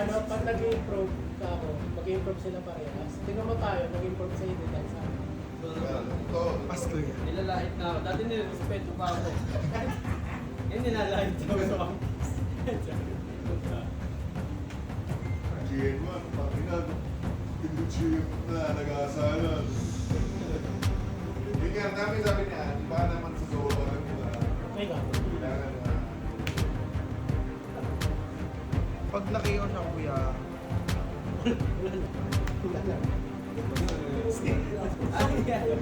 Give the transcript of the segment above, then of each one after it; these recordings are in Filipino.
Ano, pag nag-improve ka ako, mag-improve sila parehas. Tingnan mo tayo, mag-improve sa hindi dahil sa akin. Pasko yan. Nilalahit na ako. Dati nirespeto pa ako. Ngayon nilalahit ako sa ako. GM mo, pakinag. Hindi GM na, nag-aasala. Yun nga, dami sabi niya, di ba naman sa solo lang mo na. Okay ka? Kailangan na. Pag nakiyo siya, kuya,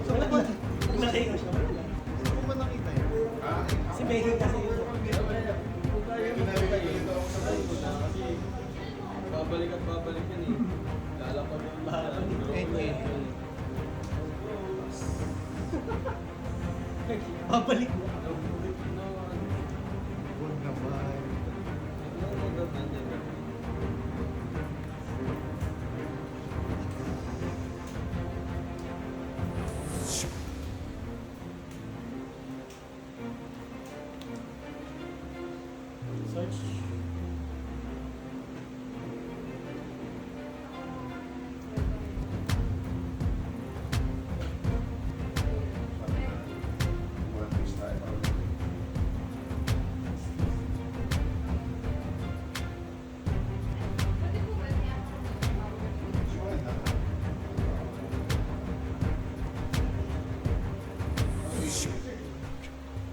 Wala ba? Nakita siya. gusto ko ba nakita yun? Si Becky kasi yun. Kasi babalik at babalik yan eh. Lalapag yung lahat. Babalik mo. Huwag naman. Search. One piece tayo.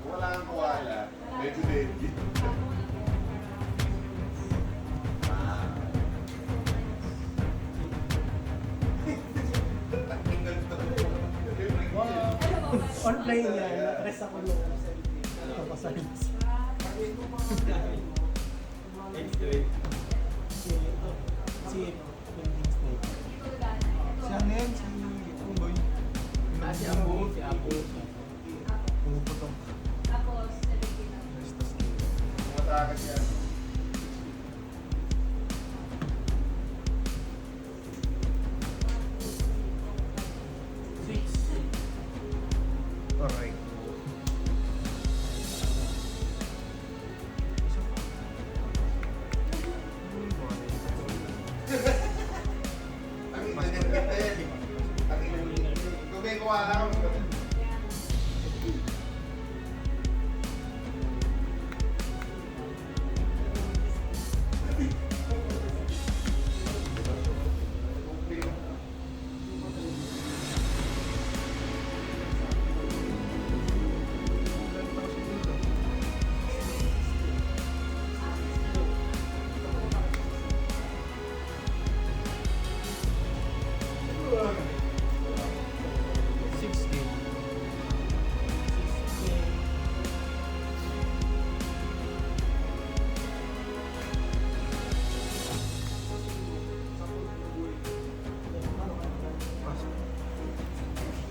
Wala kang kawala, medyo deadly. Wow. On play niya, na-press ako nung kapasal. Si Si ano yan? Si Umboy. Si Apo. Si Apo. Pumuputok. Matakas yan. Six. Alright. Ang ina niya kita yan. Ang ina niya. Kung may kawala ka,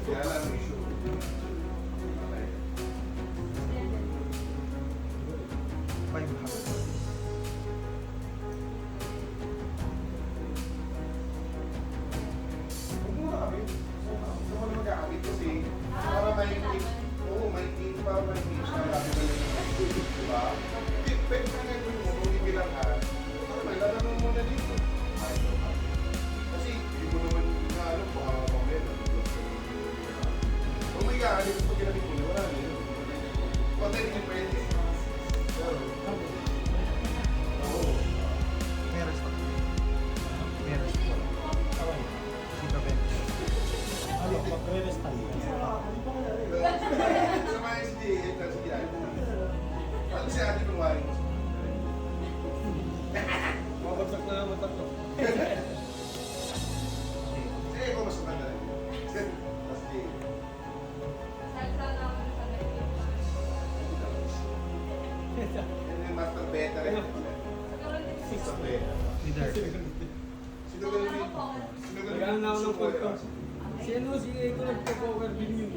kaya lang issue. Five half. Huwag muna kami. Gusto ko na magkakabit kasi para may oo, may team para may team siya. Lagi na lang. Diba? Pwede na nga yung mo, kung ibilang ka, ano may lalaro mo na dito. Kasi hindi mo naman na alam kung mamaya na. Kung may kakabit mo ginabit mo na, wala na yun. Content din pwede. Pero, oo. Meron pa. Meron pa. Si Kaben. Ano, magre-restart. Samahin si Jay, si Jay. Ano si ate kumain mo? Mabagsak na ang matak ko. Sige, kung mas maganda rin. Mas Jay. Yan yung master beta rin. Master beta. Leader. Sino ba yung Nagano na ako ng kwento. Si ano, si Eko nagpo-poker din yun.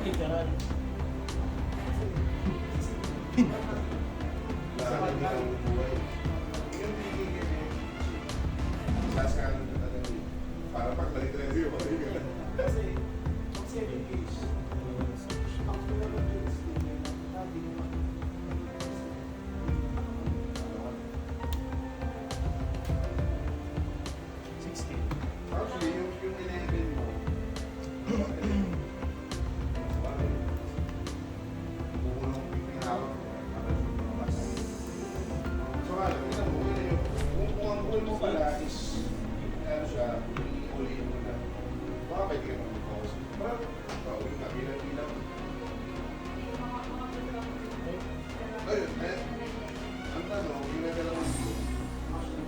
literal. Lahat ng ang buhay. Yung tingin last ka lang na talaga. Para pag nag-interview mo, Kasi, ang 7 days, ang pinag-is natin yung actually, yung 11 mo, parang bubulong yung pinahawak mo. So, alam, tingnan mo, yun yung, kung ang goal mo pala is, ano siya, uliin mo na, baka pwede ka mag-focus. Parang, pauwi ka, bilang-bilang. Ayun, ang tanong, yung nagdalawang yun,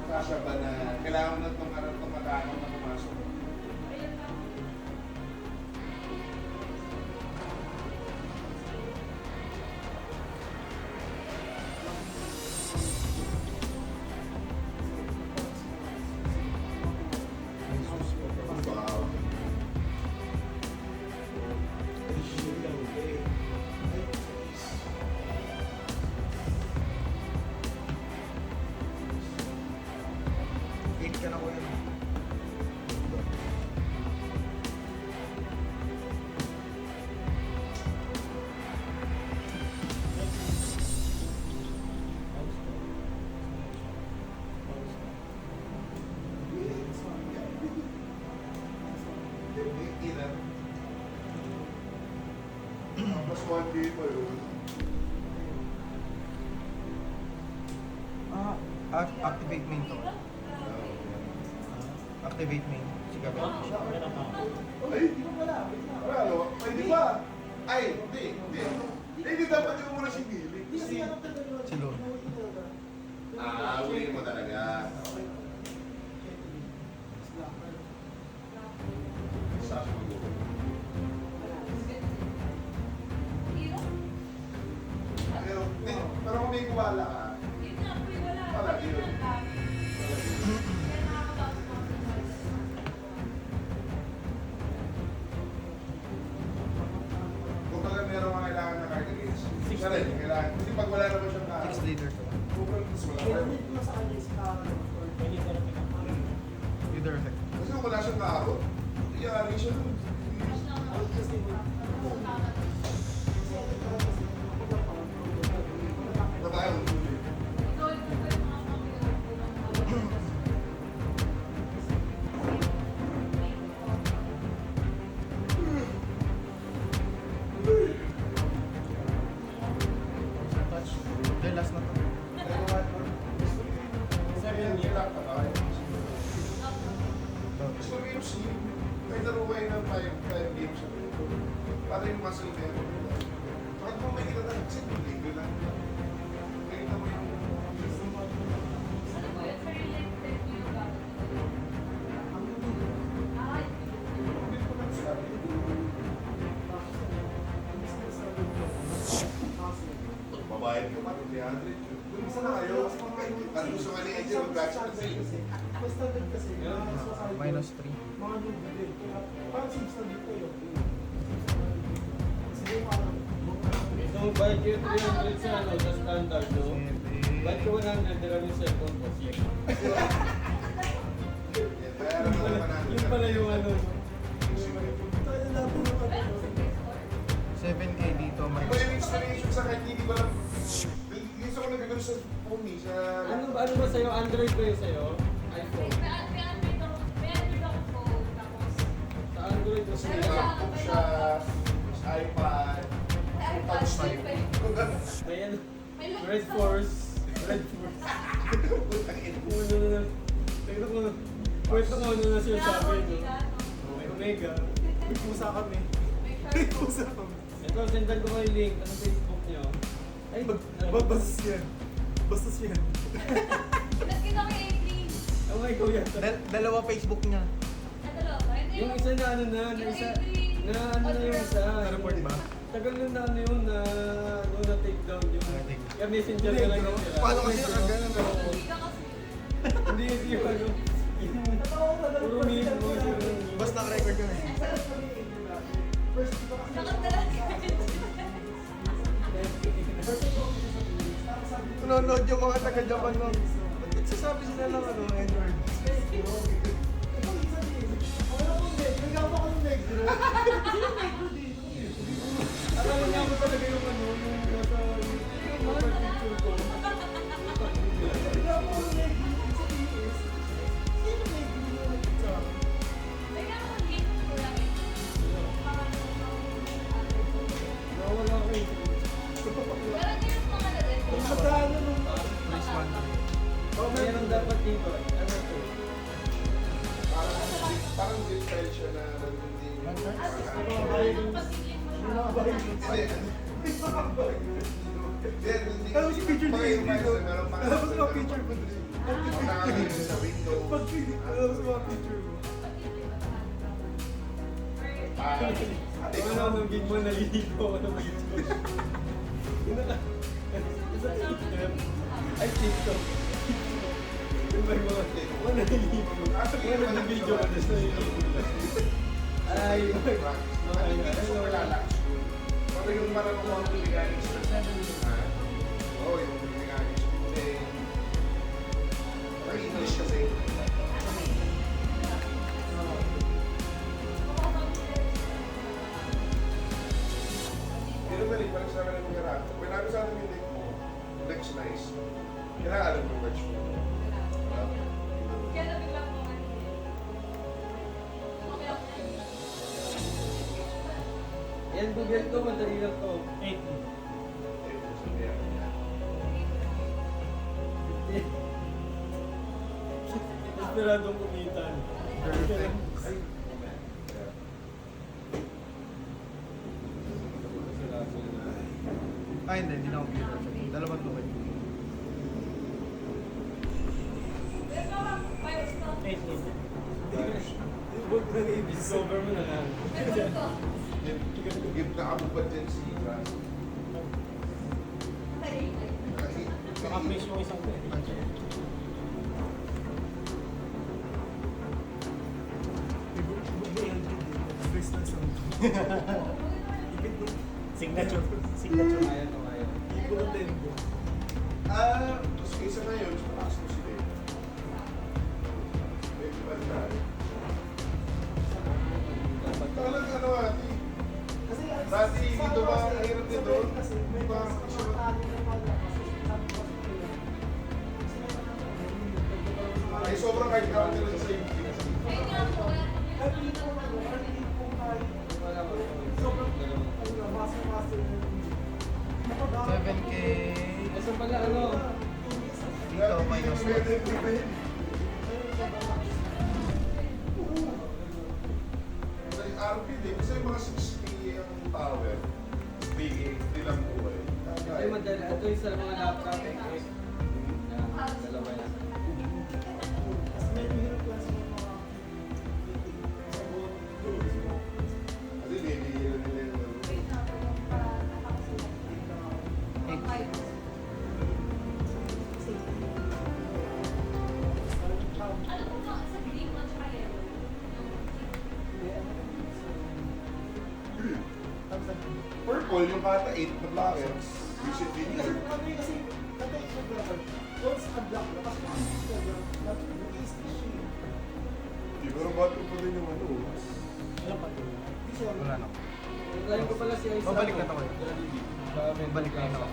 kasya ba na kailangan na itong araw itong mag-aanong na pumasok? Wow. Eight ka na ko yun. Tapos 1 day pa yun. Activate main to. Activate main. Sige ba? Ay, ano? Pwede ba? Ay, hindi. Hindi dapat yung muna si Billy. Si Lord. Uliin mo talaga. Sa siguro. Pero kung may kuwala ka, wala yun. Kung talaga meron mga kailangan na card against, siya rin, kailangan. Kasi pag wala naman siyang card, 6 leader to. mas wala Kaya pa. dito sa kanya is Leader effect. Kasi kung wala siyang karo, iyari siya nun. Na tayo, Touch. Then last na to. Gusto ko yung sleep. May laro kayo ng 5 games sa para yung muscle memory. Pag kung may kita na, kasi ligo lang. Ngayon naman yung babayad ka pa ng 300. Doon sa na kayo. At gusto ka ni Angel mag-batch ng sales. Basta din kasi, Minus 3. mga lubi din. Kaya, parang substandard kayo. Sige, parang, So, bayad kayo 300 sa ano, sa standard, no? Bayad ko 100, dirang yung second boss. Kaya alam mo naman natin. Yun pala yung ano. tayo na po naman. 7K dito. Iba Minus yung installation sa kahit hindi ko lang. Gusto ko nagagano sa phone eh, sa... Ano ba sa'yo? Android ba yung sa'yo? iPhone? Sa Android mo Sa sa'yo? MacBook siya, sa iPad, touch type. May ano? Red Force. Red Force. Ano na. Tignan ko. Kwento ko ano na siya sabi, no? May Omega. May pusa kami. May pusa kami. Ito, sendan ko kayo link. Ano Facebook niyo? Ay, Bastos yan. Bastos yan. Oh my God, yan. Dalawa Facebook niya. Yung isa na ano na isa, na ano na yung isa. Na-report ba? Tagal na ano yun na, ano na take down yung, take down. kaya messenger ka lang yung sila. Paano kasi nakaganon? Hindi yung ano, yung puro meme mo yung, Basta naka-record yun eh. First, Nakatala. nanonood yung mga taga-Japan no. Ba't nagsasabi sila ng ano, N-word? Akala niya ako talaga yung ano, yung nasa yung profile picture ko. Nawala ko eh. Please one. Oh, mayroon dapat dito. Ano to? Parang din style siya na hindi Alam mo si picture din dito. Alam mo sa mga picture mo. sa window. Alam mo sa mga picture mo. Ano nung gig mo naliligo ako ng video. Ay, TikTok. Yung may mga naliligo. Yung nag-video ka na sa naliligo. Ay, Pero yung parang mga mechanics na oo, yung mechanics kasi parang English kasi pero balik sa akin ng mga when I was out of yung next nice kailangan alam yung words mo. yan, Google ko, madali lang to. 8. Desperadong kumitan. Perfect. Ay, hindi na ako kita. Dalawang tuloy. Huwag na i-discover mo na lang. Give na ako ba dyan si Ras? Naka-place yung isang ko eh. Signature. Signature. Kaya to, kaya. Kasi isa na yun, sa taas mo sila. Medyo banda. Talagang ano ati? Dati dito ba ang hirap dito? Di ba? Ay sobrang kahit counter lang sa iyo. $7K. Basta pala ano, Dito, minus 1. Sa RPD, kasi yung mga 6K ang tower, 3K, 3 lang po eh. ay madali. Ito yung sa mga laptop eh. Dalawa yan. Kasi binibigyan nila yung purple, yung kata 8 na black. Use it din yun. Siguro bato pa din yung ano. Wala na. Try ko pala si Aiza. Babalik na to kayo. Babalik Babalik na ako.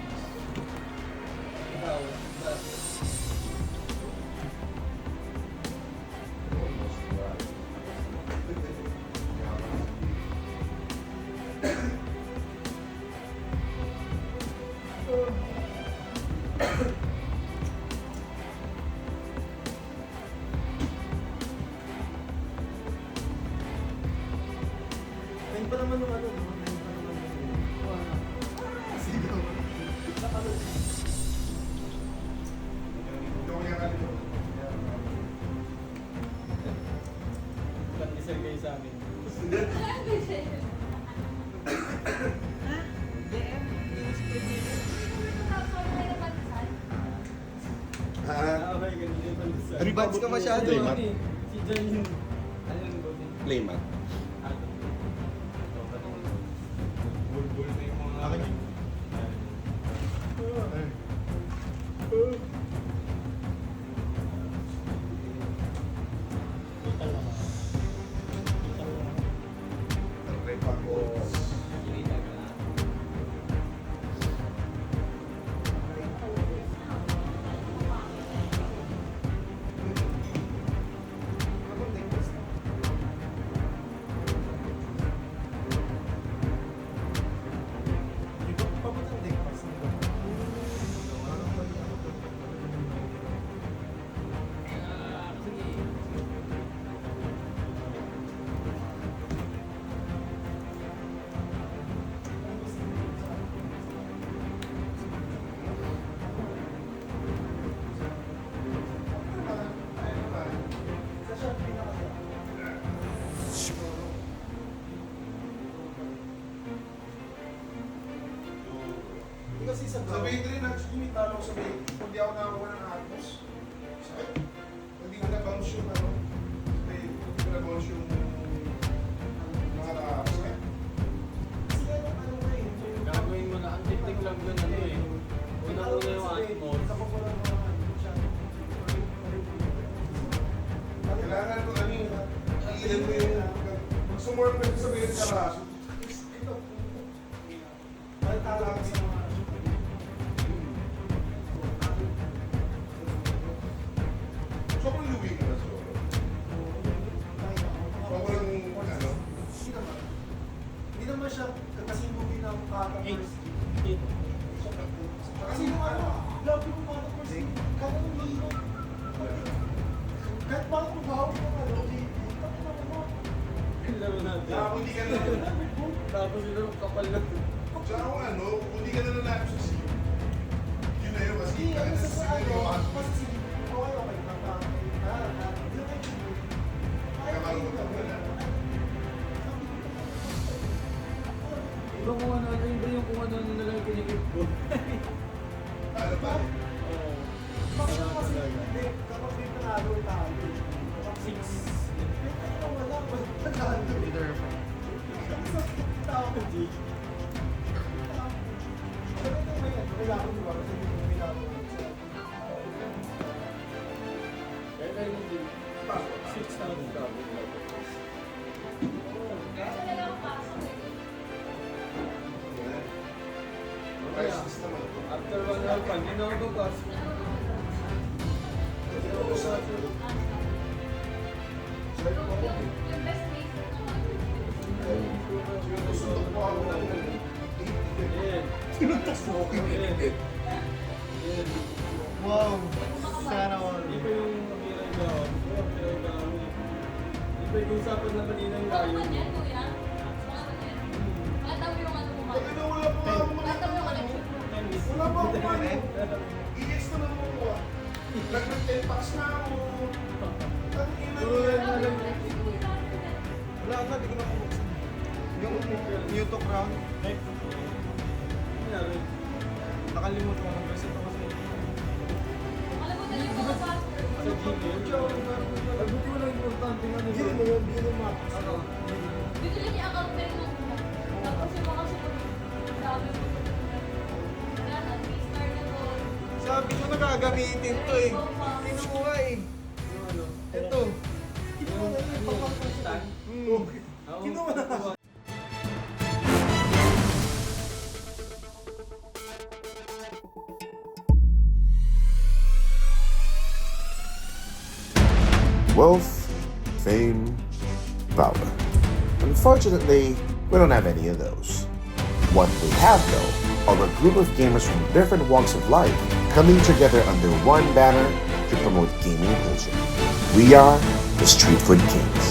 Ikaw. Ayun pa naman yung ano, no? Ayun pa naman yung sigaw. Ito yung ano. Ba't isal kayo sa amin? Okay, ganun yung pandesal. Advance ka masyado. Si John eh. Si John yung... Ano yung bote? Playmat. Ano? Bulbul na yung mga... Akin yun. kasi sa Sa Bay 3, actually, talo ko sa Bay 3. Hindi ako nakakuha ng Atmos. Sakit. Hindi ko na-bounce yung ano. Hindi ko na-bounce yung mga nakakasakit. Kasi ano nga eh. Gagawin mo na, ang tiktik lang yun ano eh. Una-una yung Atmos. Kapag wala mga ano siya. Kailangan ko ano yun. Ilan mo yung... Mag-sumork mo sa Bay 3 karaso. Ito. Ay, tala sa mga Sobrang luwi mo na sobrang. Sobrang ano. Hindi naman siya kasi movie na Bata Eight. First. Eight. Kasi yung ano, love yung Bata First. Kaya yung hero. Kahit parang mabaho ko ano, Laro natin. Tsaka kung hindi ka na... Tapos yun ang kapal na. Tsaka kung ano, kung hindi ka na nanalo sa SEA, yun na yun kasi Hindi, ano sa siguro ano, yung mas Atmos. sige, okay, Kamagutan mo na. Iba kung ano, iba yung kung ano na lang kinikip ko. Ano ba? Oo. Bakit kasi, hindi, kapag may panalo, tayo. Six. Wala, panalo. Leader pa. Ang sakit ng tao. Pero ito may ano, kailangan diba? Kasi hindi mo kailangan. Kaya tayo hindi. 6,000 ka. Priceless naman ito. After 1 round pa, hindi na ako bagas. Hindi ako sa... Sa'yo pa ako. Sinutusundok po ako ng... Ayan. Sinuntas mo ako yung Ayan. init. Ayan. Wow. Sana all. Hindi pa yung kabilang gawin. Hindi pa yung usapan na kanina yung layo. Pag na wala pa ako makita ng ano. Wala pa ako ano. EX na lang ako. Nag-10 packs na ako. Ang ina niya. Wala ka, di ko na kumuksan. Yung Mewtwo Crown, Nangyari. nakalimutan ko ng reset ako sa Sa Gmail. Ay, buti mo lang importante nga nito. Yun mo yun, yun yung map. Ano? Bibili niya account din nung una. Tapos yung mga sumunod, sabi ko, wala na, 3-star na to. Sabi ko na gagamitin to eh. Kinukuha eh. Yung ano? Ito. Kinuha na yun, papakita. Stand? Oo. Kinuha na. Wealth, fame, power. Unfortunately, we don't have any of those. What we have, though, are a group of gamers from different walks of life coming together under one banner to promote gaming culture. We are the Street Food Kings.